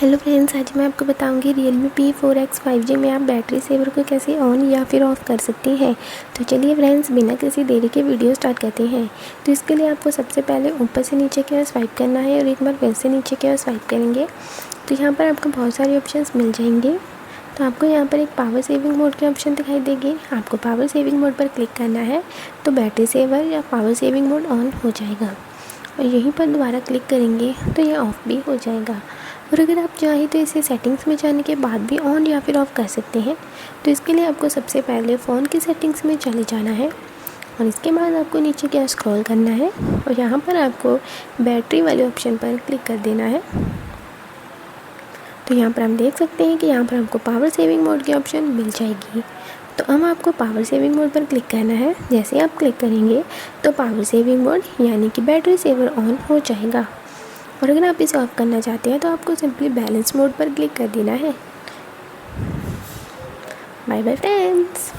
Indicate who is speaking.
Speaker 1: Hello friends, आज मैं आपको बताऊंगी Realme P4x 5G में आप बैटरी सेवर को कैसे ऑन या फिर ऑफ़ कर सकते हैं। तो चलिए फ्रेंड्स, बिना किसी देरी के वीडियो स्टार्ट करते हैं। तो इसके लिए आपको सबसे पहले ऊपर से नीचे की ओर स्वाइप करना है और एक बार फिर से नीचे की ओर स्वाइप करेंगे तो यहाँ पर आपको बहुत सारे ऑप्शंस मिल जाएंगे। तो आपको यहाँ पर एक पावर सेविंग मोड की ऑप्शन दिखाई देगी। आपको पावर सेविंग मोड पर क्लिक करना है तो बैटरी सेवर या पावर सेविंग मोड ऑन हो जाएगा और यहीं पर दोबारा क्लिक करेंगे तो ये ऑफ़ भी हो जाएगा। और अगर आप चाहें तो इसे सेटिंग्स में जाने के बाद भी ऑन या फिर ऑफ़ कर सकते हैं। तो इसके लिए आपको सबसे पहले फ़ोन की सेटिंग्स में चले जाना है और इसके बाद आपको नीचे क्या स्क्रॉल करना है और यहाँ पर आपको बैटरी वाले ऑप्शन पर क्लिक कर देना है। तो यहाँ पर हम देख सकते हैं कि यहाँ पर हमको पावर सेविंग मोड की ऑप्शन मिल जाएगी। तो अब आपको पावर सेविंग मोड पर क्लिक करना है। जैसे आप क्लिक करेंगे तो पावर सेविंग मोड यानी कि बैटरी सेवर ऑन हो जाएगा। और अगर आप इसे ऑफ़ करना चाहते हैं तो आपको सिंपली बैलेंस मोड पर क्लिक कर देना है। Bye bye friends.